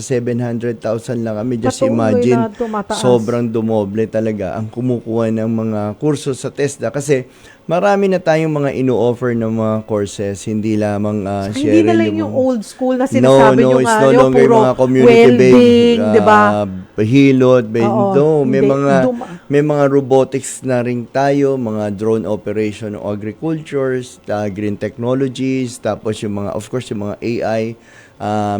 700,000 lang kami. Just Patuloy imagine, na tumataas. sobrang dumoble talaga ang kumukuha ng mga kurso sa TESDA. Kasi marami na tayong mga ino-offer ng mga courses, hindi lamang Hindi na lang yung old school na sinasabi nyo it's nga, no yung longer puro mga community well-being, di ba? Hilot, Oo, may hindi. may mga robotics na rin tayo, mga drone operation o agricultures, green technologies, tapos yung mga, of course, yung mga AI,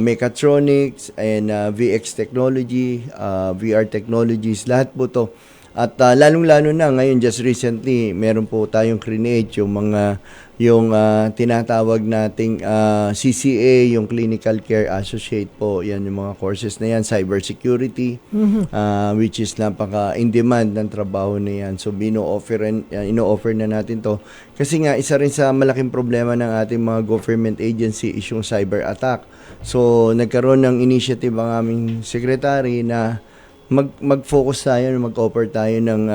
mechatronics, and VX technology, VR technologies, lahat po to. At lalong-lalo na ngayon, just recently, meron po tayong create yung tinatawag nating CCA, yung Clinical Care Associate po. Yan yung mga courses na yan, cybersecurity, which is napaka-in-demand ng trabaho na yan. So, ino-offer na natin to. Kasi nga, isa rin sa malaking problema ng ating mga government agency is yung cyber attack. So, nagkaroon ng initiative ang aming secretary na mag-focus tayo, mag-offer tayo ng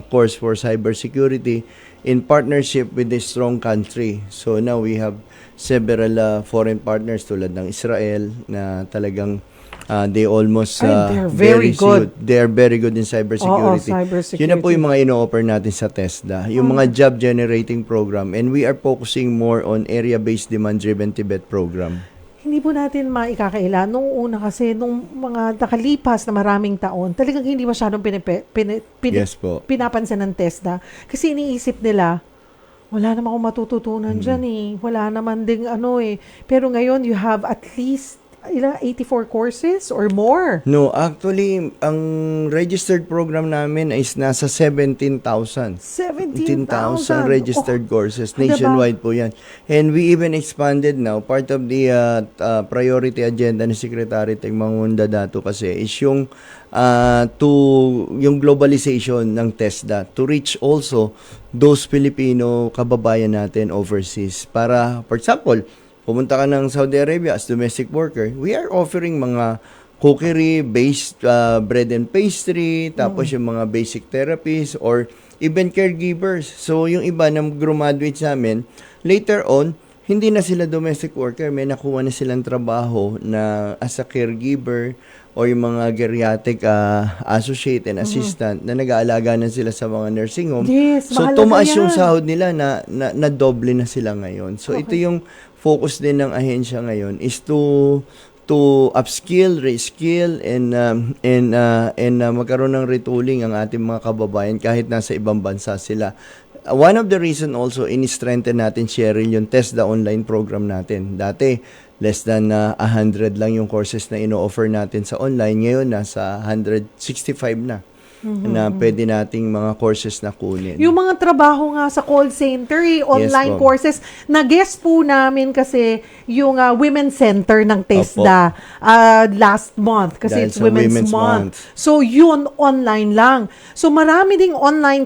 course for cybersecurity in partnership with a strong country. So now we have several foreign partners tulad ng Israel na talagang they almost they're very good. They're very good in cybersecurity. Oo, cybersecurity. Yun na po yung mga ino-offer natin sa TESDA, yung mga job generating program, and we are focusing more on area-based demand-driven TVET program. Hindi po natin maikakaila. Nung una kasi, nung mga nakalipas na maraming taon, talagang hindi masyadong Yes po. pinapansin ng TESDA. Kasi iniisip nila, wala naman akong matututunan dyan eh. Wala naman ding Pero ngayon, you have at least 84 courses or more. No, actually, ang registered program namin is nasa 17,000. 17,000 registered courses. diba? Nationwide po yan. And we even expanded now. Part of the priority agenda ni Secretary Teng Mangunda Dato kasi is yung yung globalization ng TESDA to reach also those Filipino kababayan natin overseas. Para, for example, pumunta ka ng Saudi Arabia as domestic worker, we are offering mga cookery-based bread and pastry, tapos yung mga basic therapies, or even caregivers. So, yung iba na graduate sa amin, later on, hindi na sila domestic worker, may nakuha na silang trabaho na as a caregiver o yung mga geriatric associate and assistant na nag-aalaga na sila sa mga nursing home. Yes, So, mahalaga tumaas yan. yung sahod nila na doble na sila ngayon. So, ito yung focus din ng ahensya ngayon is to upskill, reskill, and magkaroon ng retooling ang ating mga kababayan kahit nasa ibang bansa sila. One of the reason also in-strengthen natin, Cheryl, yung TESDA online program natin. Dati, less than 100 lang yung courses na ino-offer natin sa online. Ngayon, nasa 165 na. Na pwede nating mga courses na kunin. Yung mga trabaho nga sa call center, online Yes, courses, na-guest po namin kasi yung Women's Center ng TESDA last month kasi Dahil it's sa Women's Month. So yun, online lang. So marami ding online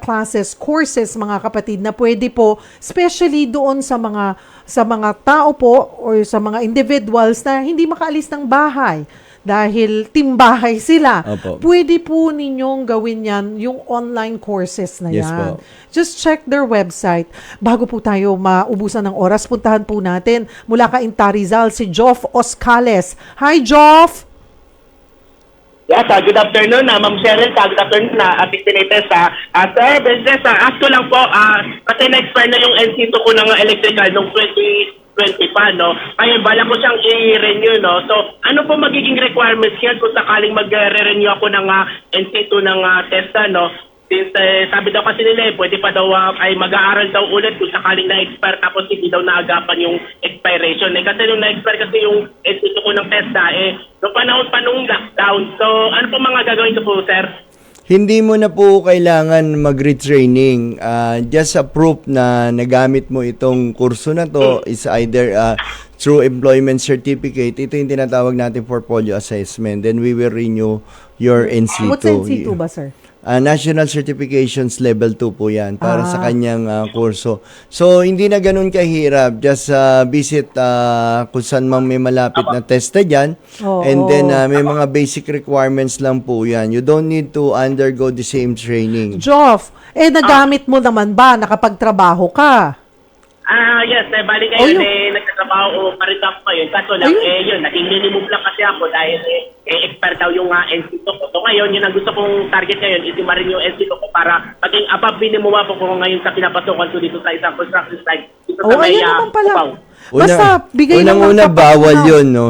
classes, courses mga kapatid na pwede po, especially doon sa mga tao po or sa mga individuals na hindi makaalis ng bahay. Dahil timbahay sila. Opo. Pwede po ninyong gawin yan, yung online courses na Yes yan. po. Just check their website. Bago po tayo maubusan ng oras, puntahan po natin mula ka Rizal si Joff Oscales. Hi, Joff! Yes, good afternoon, Ma'am Cheryl. Good afternoon, Atik Sir, business, ask ko lang po, kasi na-expire na yung NC2 ko ng electrical noong 2020 pa, no? Ngayon, bala ko siyang i-renew, no? So, ano po magiging requirements yan kung sakaling mag-renew ako ng NC2 ng Tesla, no? Since sabi daw kasi nila, pwede pa daw ay mag-aaral daw ulit kung sakaling na-expire tapos hindi daw naagapan yung expiration. Kasi nung na-expire kasi yung NC2 ko ng Tesla, noong panahon pa nung lockdown. So, ano po mga gagawin ko po, sir? Hindi mo na po kailangan mag-retraining. Just a proof na nagamit mo itong kurso na to is either through employment certificate. Ito yung tinatawag natin portfolio assessment. Then we will renew your NC2. What's NC2 ba, sir? National Certifications Level 2 po yan para sa kanyang kurso. So, hindi na ganun kahirap. Just visit kung saan mang may malapit na testa dyan. And then, may mga basic requirements lang po yan. You don't need to undergo the same training. Joff, nagamit mo naman ba? Nakapagtrabaho ka? Yes, bali ngayon, nagtatrabaho pa rin ako ngayon. Kaso lang, yun, naging minimum lang kasi ako dahil expire daw yung NC2 ko. So ngayon, yun ang gusto kong target ngayon, is ma-renew yung NC2 ko para maging above minimum po ko ngayon sa pinapasukan ko dito sa isang construction site. Dito sa may, ayun naman pala. Cubao. Basta, bigay lang ng Unang-una, sapat bawal na- yun, no?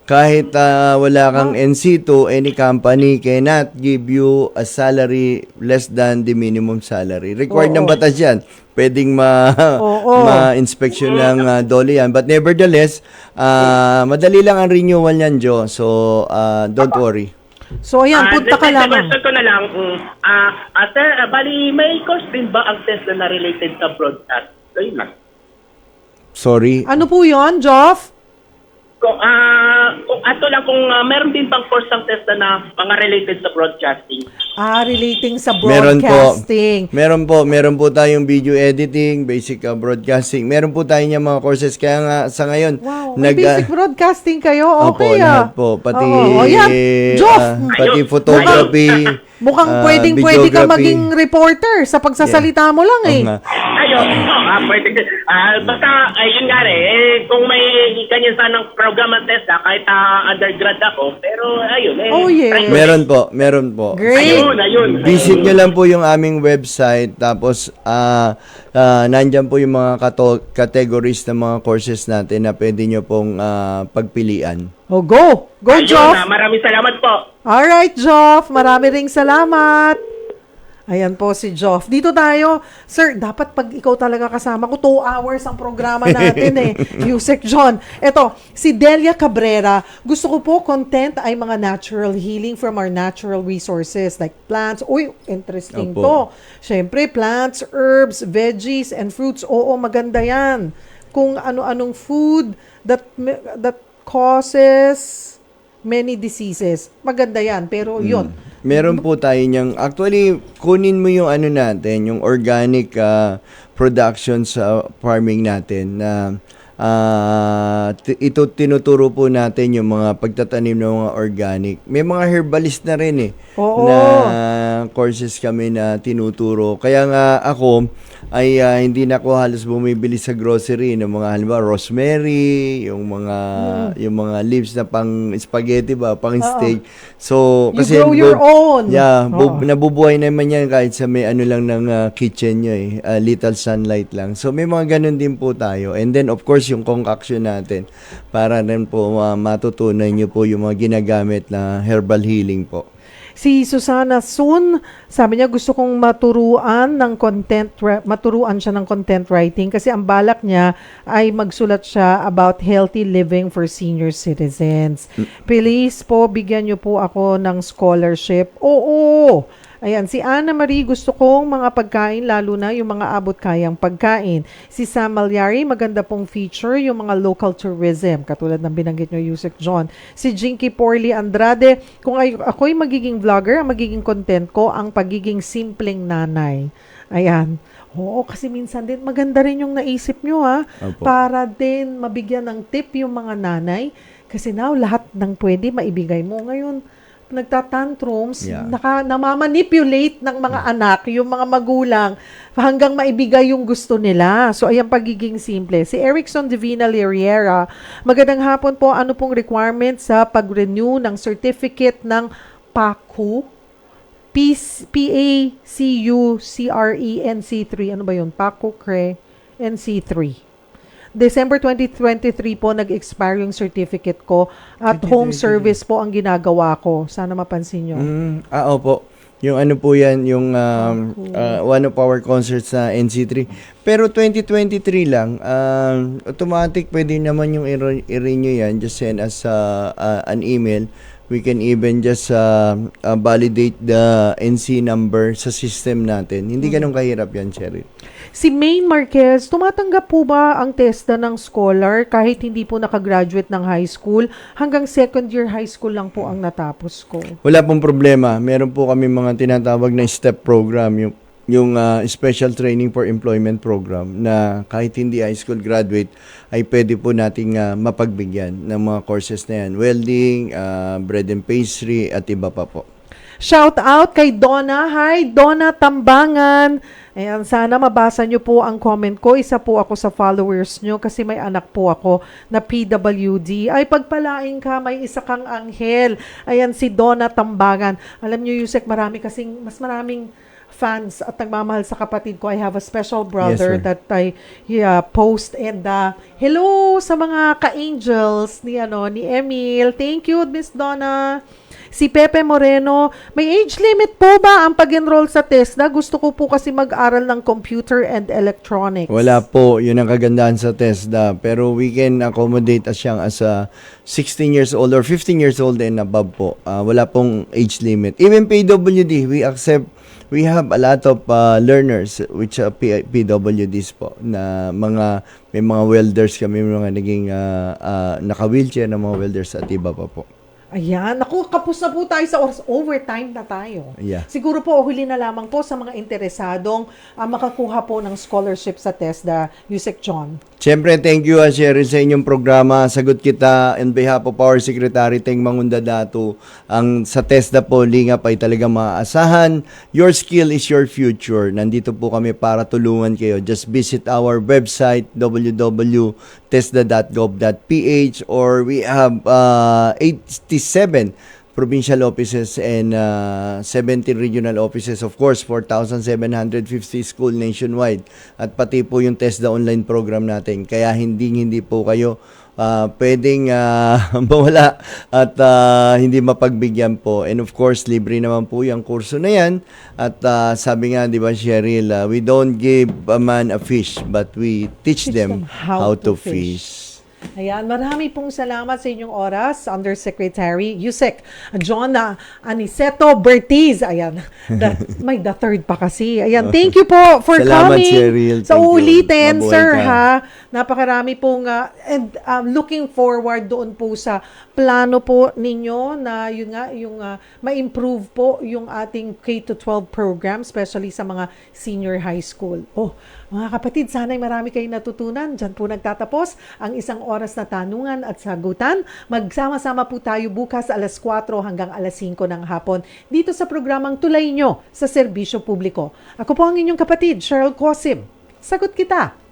Kahit wala kang NC2, any company cannot give you a salary less than the minimum salary. Required ng batas yan. Pwedeng ma-inspection ng DOLE yan. But nevertheless, madali lang ang renewal niyan, Jo. So, don't worry. So, ayan, punta ka lamang. Question ko na lang, sir, bali may course din ba ang test na related sa broadcast? Ayun lang. Sorry. Ano po yun, Joff? Kung meron din bang course ang test na mga related sa broadcasting? Relating sa Meron broadcasting. Meron po tayong video editing, basic broadcasting. Meron po tayong yung mga courses. Kaya nga sa ngayon, Wow, may basic broadcasting kayo. Opo, Okay, lahat po. Pati, Ayan, Joff, pati Ayun. photography. mukhang pwede ka videography. maging reporter sa pagsasalita mo lang eh. Oo nga. Ayun, pwede. Basta, yun nga kung may ganyan sanang program ang test, kahit undergrad ako, pero ayun, Oh, yeah. try ko. Meron po. Great. Ayun. Visit nyo lang po yung aming website. Tapos, nandyan po yung mga categories ng mga courses natin na pwede nyo pong pagpilian. Oh, go! Go, Ayun, Joff! maraming salamat po. Alright, Joff. Marami ring salamat. Ayan po si Joff. Dito tayo. Sir, dapat pag ikaw talaga kasama ko, 2 hours ang programa natin Yusek John. Eto, si Delia Cabrera. Gusto ko po content ay mga natural healing from our natural resources like plants. Uy, interesting Opo. to. Siyempre, plants, herbs, veggies, and fruits. Oo, maganda yan. Kung ano-anong food that causes many diseases. Maganda yan. Pero yun. Meron po tayo niyang, actually, kunin mo yung natin, yung organic production sa farming natin na ito tinuturo po natin yung mga pagtatanim ng mga organic. May mga herbalist na rin Oo. na courses kami na tinuturo. Kaya nga ako ay hindi na ako halos bumibili sa grocery ng mga halimbawa rosemary, yung mga leaves na pang spaghetti ba, pang steak. So You grow your own. Yeah, nabubuhay naman yan kahit sa may lang ng kitchen nyo little sunlight lang. So may mga ganun din po tayo. And then of course yung concoction natin para rin po matutunan nyo po yung mga ginagamit na herbal healing po. Si Susana Sun, sabi niya gusto kong maturuan siya ng content writing kasi ang balak niya ay magsulat siya about healthy living for senior citizens. Please po, bigyan niyo po ako ng scholarship. Oo! Ayan, si Ana Marie, gusto kong mga pagkain, lalo na yung mga abot kayang pagkain. Si Sam Malyari, maganda pong feature, yung mga local tourism, katulad ng binanggit nyo, Yusek John. Si Jinky Porley Andrade, kung ako'y magiging vlogger, ang magiging content ko, ang pagiging simpleng nanay. Ayan. Oo, kasi minsan din, maganda rin yung naisip nyo Opo. para din mabigyan ng tip yung mga nanay. Kasi now, lahat ng pwede maibigay mo. Ngayon, nagtatantrums, Yeah. namamanipulate ng mga anak, yung mga magulang, hanggang maibigay yung gusto nila. So, ayan pagiging simple. Si Erickson Divina Liriera, magandang hapon po, ano pong requirement sa pag-renew ng certificate ng PACU? PACU-CRE-NC3. Ano ba yun? PACU-CRE NC3. December 2023 po nag-expire yung certificate ko at home service po ang ginagawa ko. Sana mapansin nyo. Opo. Yung ano po yan, yung one of our concerts sa NC3. Pero 2023 lang, automatic pwede naman yung i-renew yan. Just send us an email. We can even just validate the NC number sa system natin. Hindi ganun kahirap yan, Cheryl. Si Maine Marquez, tumatanggap po ba ang TESDA ng scholar kahit hindi po nakagraduate ng high school? Hanggang second year high school lang po ang natapos ko. Wala pong problema. Meron po kami mga tinatawag na STEP program, yung Special Training for Employment Program na kahit hindi high school graduate ay pwede po nating mapagbigyan ng mga courses na yan. Welding, bread and pastry at iba pa po. Shout out kay Donna. Hi, Donna Tambangan. Ayan, sana mabasa nyo po ang comment ko. Isa po ako sa followers nyo kasi may anak po ako na PWD. Ay, pagpalain ka, may isa kang anghel. Ayan, si Donna Tambangan. Alam nyo, Yusek, mas maraming fans at nagmamahal sa kapatid ko. I have a special brother Yes, sir. that I post and hello sa mga ka-angels ni Emil. Thank you, Miss Donna. Si Pepe Moreno, may age limit po ba ang pag-enroll sa TESDA? Gusto ko po kasi mag-aral ng computer and electronics. Wala po, yun ang kagandahan sa TESDA. Pero we can accommodate siyang as a 16 years old or 15 years old and above po. Wala pong age limit. Even PWD, we have a lot of learners which are PWDs po na may mga welders kami, mga naging naka-wheelchair na mga welders at iba pa po. Ayan, naku, kapos na po tayo sa oras. Overtime na tayo. Yeah. Siguro po, huli na lamang po sa mga interesadong makakuha po ng scholarship sa TESDA, Yusek John. Siyempre, thank you, Sherry, sa inyong programa. Sagot kita on behalf of our Secretary Teng Mangunda Datu. Sa TESDA po, lingap ay talagang maaasahan. Your skill is your future. Nandito po kami para tulungan kayo. Just visit our website, www.tesda.gov.ph, or we have 87 provincial offices and 17 regional offices. Of course, 4,750 school nationwide. At pati po yung TESDA online program natin. Kaya hindi po kayo pwedeng mawala at hindi mapagbigyan po. And of course, libre naman po yung kurso na yan. At sabi nga, di ba, Cheryl, we don't give a man a fish, but we teach them how to fish. Ayan, marami pong salamat sa inyong oras, Undersecretary Yusek John Aniceto Bertiz. Ayan, may the third pa kasi. Ayan, thank you po for Salamat, coming. Cheryl. Sa Thank you. ulitin, Mabuhay sir, ka. ha? Napakarami pong, and looking forward doon po sa plano po ninyo na yun nga, yung ma-improve po yung ating K-12 program, especially sa mga senior high school. Oh, mga kapatid, sana'y marami kayong natutunan. Diyan po nagtatapos ang isang oras na tanungan at sagutan. Magsama-sama po tayo bukas alas 4 hanggang alas 5 ng hapon dito sa programang Tulay Nyo sa Serbisyo Publiko. Ako po ang inyong kapatid, Cheryl Cosim. Sagot kita!